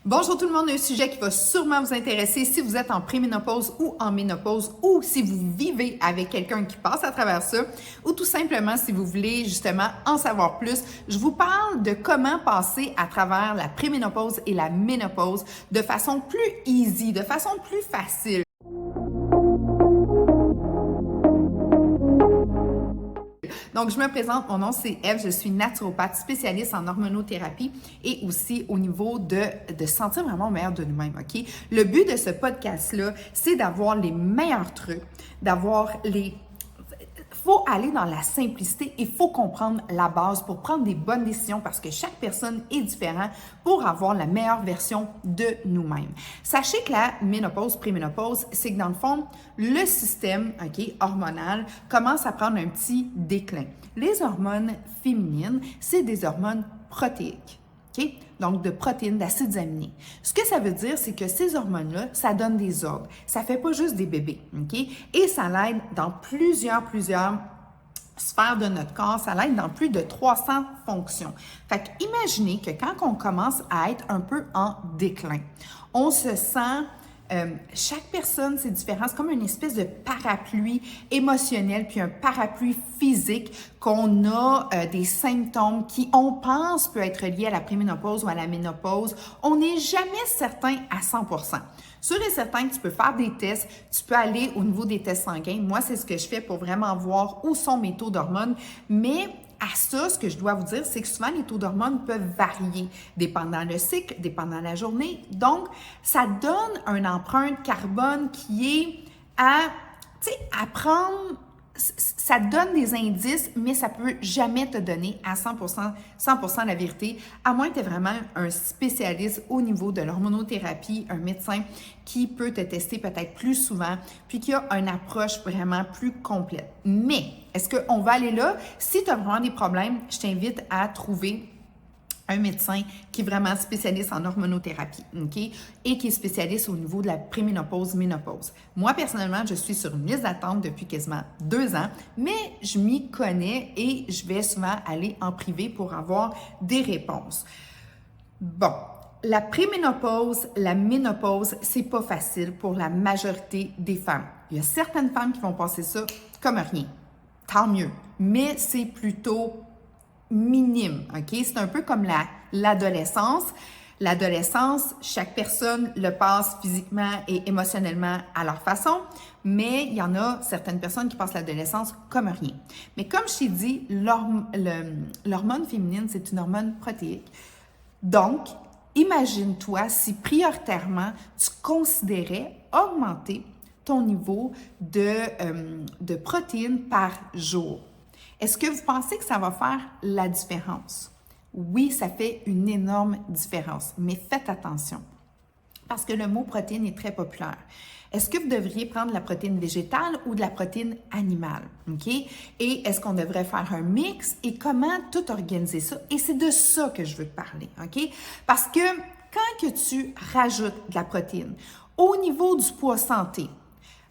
Bonjour tout le monde, un sujet qui va sûrement vous intéresser si vous êtes en préménopause ou en ménopause ou si vous vivez avec quelqu'un qui passe à travers ça ou tout simplement si vous voulez justement en savoir plus. Je vous parle de comment passer à travers la préménopause et la ménopause de façon plus easy, de façon plus facile. Donc, je me présente, mon nom c'est Eve, je suis naturopathe spécialiste en hormonothérapie et aussi au niveau de sentir vraiment au meilleur de nous-mêmes, OK? Le but de ce podcast-là, c'est d'avoir les meilleurs trucs, faut aller dans la simplicité, il faut comprendre la base pour prendre des bonnes décisions parce que chaque personne est différente pour avoir la meilleure version de nous-mêmes. Sachez que la ménopause, préménopause, c'est que dans le fond, le système hormonal commence à prendre un petit déclin. Les hormones féminines, c'est des hormones protéiques. Okay? Donc, de protéines, d'acides aminés. Ce que ça veut dire, c'est que ces hormones-là, ça donne des ordres. Ça ne fait pas juste des bébés, OK? Et ça l'aide dans plusieurs sphères de notre corps. Ça l'aide dans plus de 300 fonctions. Fait que imaginez que quand on commence à être un peu en déclin, on se sent... chaque personne, c'est différent. C'est comme une espèce de parapluie émotionnel puis un parapluie physique qu'on a des symptômes qui, on pense, peut être liés à la préménopause ou à la ménopause. On n'est jamais certain à 100%. Sûr et certain que tu peux faire des tests, tu peux aller au niveau des tests sanguins. Moi, c'est ce que je fais pour vraiment voir où sont mes taux d'hormones, mais à ça, ce que je dois vous dire, c'est que souvent, les taux d'hormones peuvent varier dépendant le cycle, dépendant la journée. Donc, ça donne une empreinte carbone qui est à prendre, ça donne des indices, mais ça peut jamais te donner à 100% la vérité, à moins que tu aies vraiment un spécialiste au niveau de l'hormonothérapie, un médecin qui peut te tester peut-être plus souvent, puis qui a une approche vraiment plus complète. Mais, est-ce qu'on va aller là? Si tu as vraiment des problèmes, je t'invite à trouver un médecin qui est vraiment spécialiste en hormonothérapie, OK? Et qui est spécialiste au niveau de la préménopause, ménopause. Moi, personnellement, je suis sur une liste d'attente depuis quasiment 2 ans, mais je m'y connais et je vais souvent aller en privé pour avoir des réponses. Bon, la préménopause, la ménopause, c'est pas facile pour la majorité des femmes. Il y a certaines femmes qui vont passer ça comme rien. Tant mieux. Mais c'est plutôt minime, OK? C'est un peu comme l'adolescence. L'adolescence, chaque personne le passe physiquement et émotionnellement à leur façon, mais il y en a certaines personnes qui passent l'adolescence comme rien. Mais comme je t'ai dit, l'hormone féminine, c'est une hormone protéique. Donc, imagine-toi si prioritairement tu considérais augmenter ton niveau de protéines par jour. Est-ce que vous pensez que ça va faire la différence? Oui, ça fait une énorme différence, mais faites attention parce que le mot protéine est très populaire. Est-ce que vous devriez prendre de la protéine végétale ou de la protéine animale? OK? Et est-ce qu'on devrait faire un mix et comment tout organiser ça? Et c'est de ça que je veux te parler, OK? Parce que quand que tu rajoutes de la protéine au niveau du poids santé,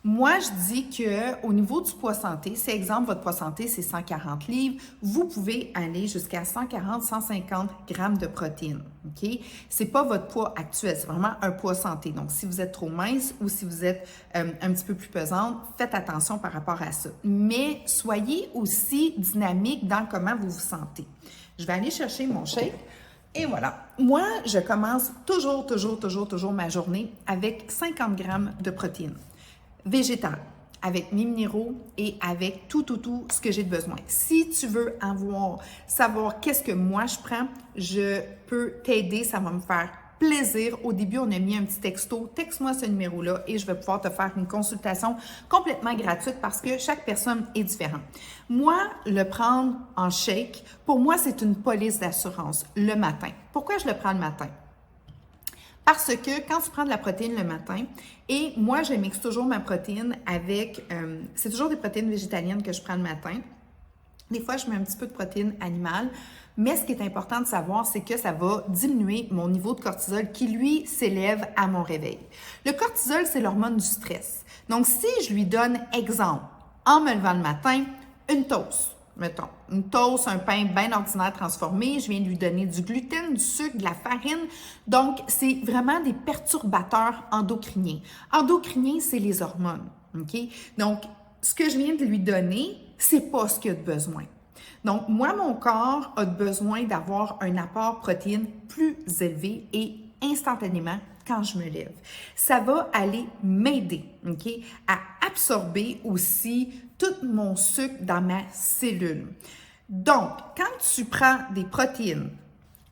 moi, je dis qu'au niveau du poids santé, c'est exemple, votre poids santé, c'est 140 livres, vous pouvez aller jusqu'à 140-150 grammes de protéines, OK? C'est pas votre poids actuel, c'est vraiment un poids santé. Donc, si vous êtes trop mince ou si vous êtes un petit peu plus pesante, faites attention par rapport à ça. Mais soyez aussi dynamique dans comment vous vous sentez. Je vais aller chercher mon shake. Et voilà. Moi, je commence toujours ma journée avec 50 grammes de protéines végétales, avec mes minéraux et avec tout ce que j'ai de besoin. Si tu veux savoir qu'est-ce que moi je prends, je peux t'aider, ça va me faire plaisir. Au début, on a mis un petit texto, texte-moi ce numéro-là et je vais pouvoir te faire une consultation complètement gratuite parce que chaque personne est différente. Moi, le prendre en shake, pour moi, c'est une police d'assurance le matin. Pourquoi je le prends le matin? Parce que quand tu prends de la protéine le matin, et moi, je mixe toujours ma protéine avec, c'est toujours des protéines végétaliennes que je prends le matin. Des fois, je mets un petit peu de protéines animales, mais ce qui est important de savoir, c'est que ça va diminuer mon niveau de cortisol qui, lui, s'élève à mon réveil. Le cortisol, c'est l'hormone du stress. Donc, si je lui donne exemple, en me levant le matin, une toast, mettons, une toast, un pain bien ordinaire transformé, je viens de lui donner du gluten, du sucre, de la farine. Donc, c'est vraiment des perturbateurs endocriniens. Endocriniens, c'est les hormones, OK? Donc, ce que je viens de lui donner, c'est pas ce qu'il a de besoin. Donc, moi, mon corps a besoin d'avoir un apport protéine plus élevé et instantanément quand je me lève. Ça va aller m'aider, OK, à absorber aussi tout mon sucre dans ma cellule. Donc, quand tu prends des protéines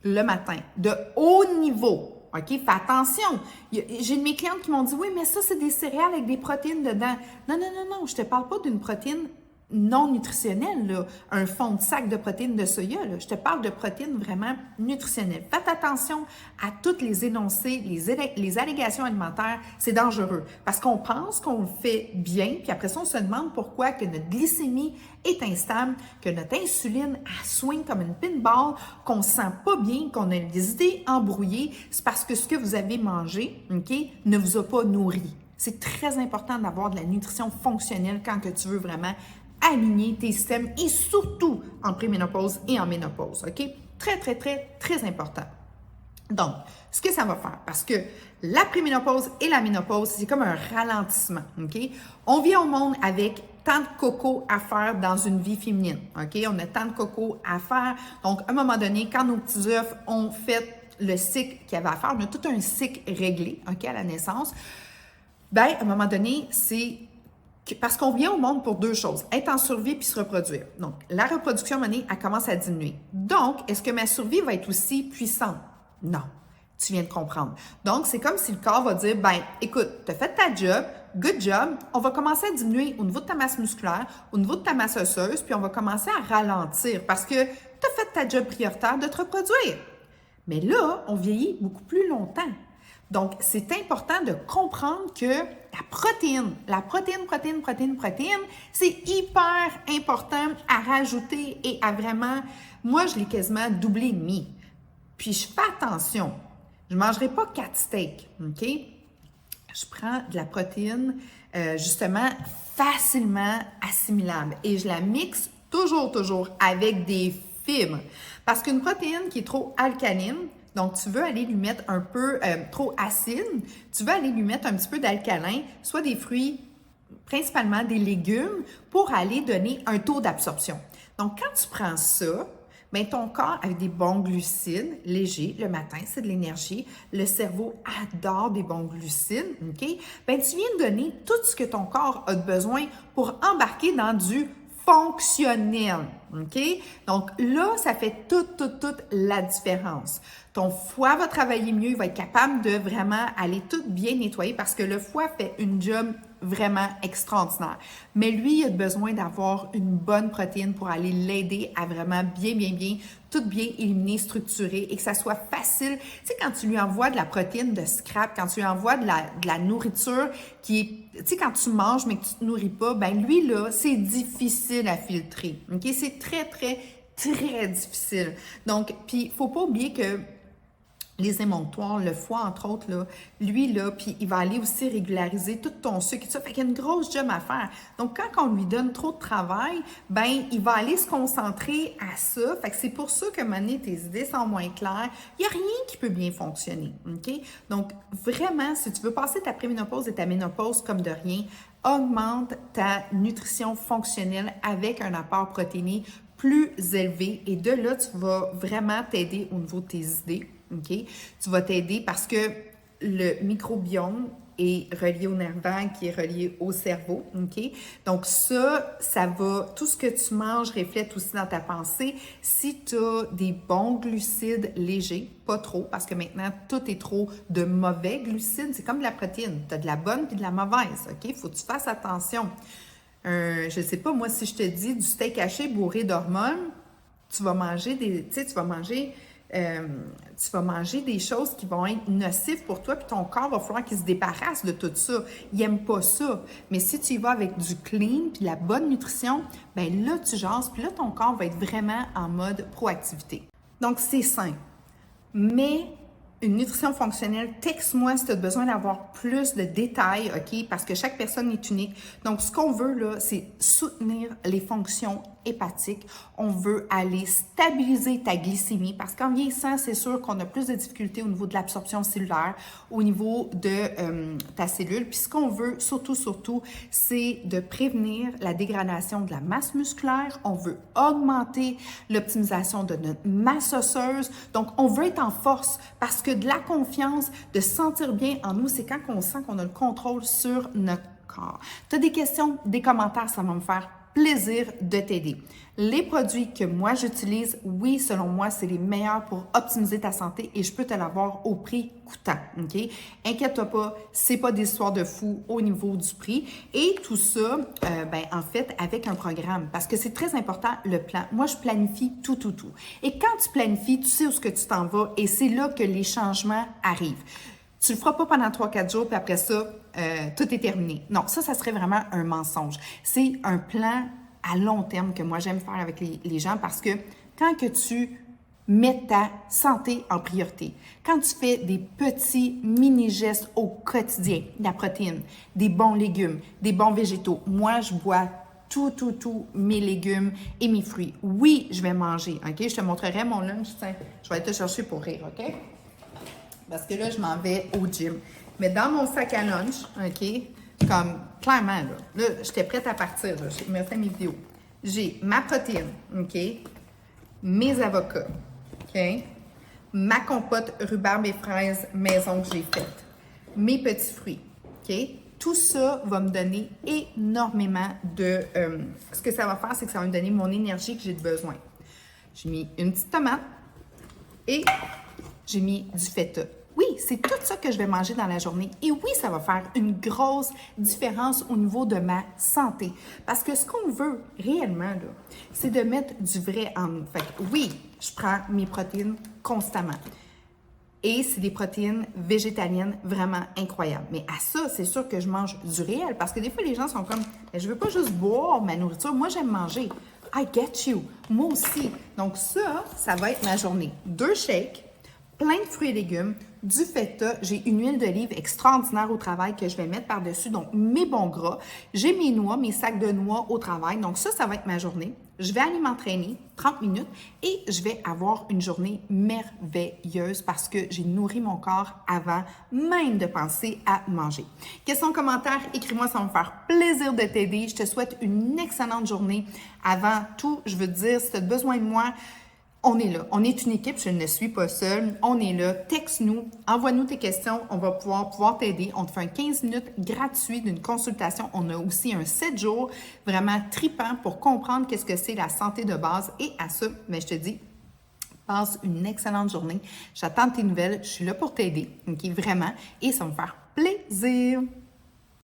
le matin de haut niveau, OK, fais attention. J'ai de mes clientes qui m'ont dit, oui, mais ça, c'est des céréales avec des protéines dedans. Non, non, non, non, je te parle pas d'une protéine non nutritionnelle, là, un fond de sac de protéines de soya. Là. Je te parle de protéines vraiment nutritionnelles. Faites attention à tous les énoncés, les allégations alimentaires, c'est dangereux parce qu'on pense qu'on le fait bien, puis après ça, on se demande pourquoi que notre glycémie est instable, que notre insuline elle swing comme une pinball, qu'on se sent pas bien, qu'on a des idées embrouillées. C'est parce que ce que vous avez mangé, OK, ne vous a pas nourri. C'est très important d'avoir de la nutrition fonctionnelle quand que tu veux vraiment aligner tes systèmes et surtout en préménopause et en ménopause, OK? Très, très, très, très important. Donc, ce que ça va faire, parce que la préménopause et la ménopause, c'est comme un ralentissement, OK? On vient au monde avec tant de coco à faire dans une vie féminine, OK? On a tant de coco à faire. Donc, à un moment donné, quand nos petits œufs ont fait le cycle qu'il y avait à faire, on a tout un cycle réglé, OK, à la naissance. Bien, à un moment donné, c'est parce qu'on vient au monde pour deux choses, être en survie puis se reproduire. Donc, la reproduction, à un moment donné, elle commence à diminuer. Donc, est-ce que ma survie va être aussi puissante? Non. Tu viens de comprendre. Donc, c'est comme si le corps va dire, ben, écoute, tu as fait ta job, good job, on va commencer à diminuer au niveau de ta masse musculaire, au niveau de ta masse osseuse, puis on va commencer à ralentir parce que tu as fait ta job prioritaire de te reproduire. Mais là, on vieillit beaucoup plus longtemps. Donc, c'est important de comprendre que la protéine, c'est hyper important à rajouter et à vraiment, moi, je l'ai quasiment doublé et demi. Puis, je fais attention. Je ne mangerai pas 4 steaks, OK? Je prends de la protéine, justement, facilement assimilable et je la mixe toujours avec des fibres. Parce qu'une protéine qui est trop alcaline, donc, tu veux aller lui mettre un peu trop acide, tu veux aller lui mettre un petit peu d'alcalin, soit des fruits, principalement des légumes, pour aller donner un taux d'absorption. Donc, quand tu prends ça, bien, ton corps avec des bons glucides légers, le matin, c'est de l'énergie, le cerveau adore des bons glucides, OK? Bien, tu viens de donner tout ce que ton corps a besoin pour embarquer dans du fonctionnel, OK? Donc là, ça fait toute la différence. Ton foie va travailler mieux, il va être capable de vraiment aller tout bien nettoyer parce que le foie fait une job vraiment extraordinaire. Mais lui, il a besoin d'avoir une bonne protéine pour aller l'aider à vraiment bien, tout bien éliminer, structurer et que ça soit facile. Tu sais, quand tu lui envoies de la protéine de scrap, quand tu lui envoies de la nourriture qui est, tu sais, quand tu manges mais que tu te nourris pas, ben lui, là, c'est difficile à filtrer. OK? C'est très difficile. Donc, puis, faut pas oublier que les émonctoires, le foie, entre autres, là, lui, là, puis il va aller aussi régulariser tout ton sucre et tout ça. Fait qu'il y a une grosse job à faire. Donc, quand on lui donne trop de travail, ben il va aller se concentrer à ça. Fait que c'est pour ça que, maintenant, tes idées sont moins claires. Il n'y a rien qui peut bien fonctionner, OK? Donc, vraiment, si tu veux passer ta préménopause et ta ménopause comme de rien, augmente ta nutrition fonctionnelle avec un apport protéiné plus élevé. Et de là, tu vas vraiment t'aider au niveau de tes idées. OK? Tu vas t'aider parce que le microbiome est relié au nerf vague qui est relié au cerveau. OK? Donc ça va, tout ce que tu manges reflète aussi dans ta pensée. Si tu as des bons glucides légers, pas trop, parce que maintenant, tout est trop de mauvais glucides. C'est comme de la protéine. Tu as de la bonne puis de la mauvaise. OK? Il faut que tu fasses attention. Je sais pas, moi, si je te dis du steak haché bourré d'hormones, tu vas manger des choses qui vont être nocives pour toi, puis ton corps va falloir qu'il se débarrasse de tout ça. Il n'aime pas ça. Mais si tu y vas avec du clean, puis la bonne nutrition, bien là, tu jases, puis là, ton corps va être vraiment en mode proactivité. Donc, c'est simple. Mais une nutrition fonctionnelle, texte-moi si tu as besoin d'avoir plus de détails, OK? Parce que chaque personne est unique. Donc, ce qu'on veut, là, c'est soutenir les fonctions hépatique. On veut aller stabiliser ta glycémie parce qu'en vieillissant, c'est sûr qu'on a plus de difficultés au niveau de l'absorption cellulaire, au niveau de ta cellule. Puis ce qu'on veut surtout, c'est de prévenir la dégradation de la masse musculaire. On veut augmenter l'optimisation de notre masse osseuse. Donc, on veut être en force parce que de la confiance, de se sentir bien en nous, c'est quand on sent qu'on a le contrôle sur notre corps. Tu as des questions, des commentaires, ça va me faire plaisir de t'aider. Les produits que moi j'utilise, oui, selon moi, c'est les meilleurs pour optimiser ta santé et je peux te l'avoir au prix coûtant, OK? Inquiète-toi pas, c'est pas des histoires de fou au niveau du prix. Et tout ça, en fait, avec un programme, parce que c'est très important, le plan. Moi, je planifie tout. Et quand tu planifies, tu sais où est-ce que tu t'en vas et c'est là que les changements arrivent. Tu le feras pas pendant 3-4 jours, puis après ça, tout est terminé. Non, ça serait vraiment un mensonge. C'est un plan à long terme que moi, j'aime faire avec les gens parce que quand que tu mets ta santé en priorité, quand tu fais des petits mini-gestes au quotidien, la protéine, des bons légumes, des bons végétaux, moi, je bois tous mes légumes et mes fruits. Oui, je vais manger, OK? Je te montrerai mon lunch. Tiens, je vais aller te chercher pour rire, OK? Parce que là, je m'en vais au gym. Mais dans mon sac à lunch, OK, comme clairement, là j'étais prête à partir. Là, je me fais mes vidéos. J'ai ma protéine, OK, mes avocats, OK, ma compote rhubarbe et fraises maison que j'ai faite, mes petits fruits, OK. Tout ça va me donner énormément de... ce que ça va faire, c'est que ça va me donner mon énergie que j'ai besoin. J'ai mis une petite tomate et j'ai mis du feta. Oui, c'est tout ça que je vais manger dans la journée. Et oui, ça va faire une grosse différence au niveau de ma santé. Parce que ce qu'on veut réellement, là, c'est de mettre du vrai en nous. Fait que oui, je prends mes protéines constamment. Et c'est des protéines végétaliennes vraiment incroyables. Mais à ça, c'est sûr que je mange du réel. Parce que des fois, les gens sont comme, je ne veux pas juste boire ma nourriture. Moi, j'aime manger. I get you. Moi aussi. Donc ça va être ma journée. 2 shakes, plein de fruits et légumes, du feta. J'ai une huile d'olive extraordinaire au travail que je vais mettre par-dessus. Donc, mes bons gras. J'ai mes noix, mes sacs de noix au travail. Donc, ça va être ma journée. Je vais aller m'entraîner 30 minutes et je vais avoir une journée merveilleuse parce que j'ai nourri mon corps avant même de penser à manger. Questions, commentaires, écris-moi, ça va me faire plaisir de t'aider. Je te souhaite une excellente journée. Avant tout, je veux te dire, si tu as besoin de moi, on est là. On est une équipe, je ne suis pas seule. On est là. Texte-nous, envoie-nous tes questions. On va pouvoir t'aider. On te fait un 15 minutes gratuit d'une consultation. On a aussi un 7 jours vraiment tripant pour comprendre qu'est-ce que c'est la santé de base. Et à ça, je te dis, passe une excellente journée. J'attends tes nouvelles. Je suis là pour t'aider, OK, vraiment. Et ça va me faire plaisir.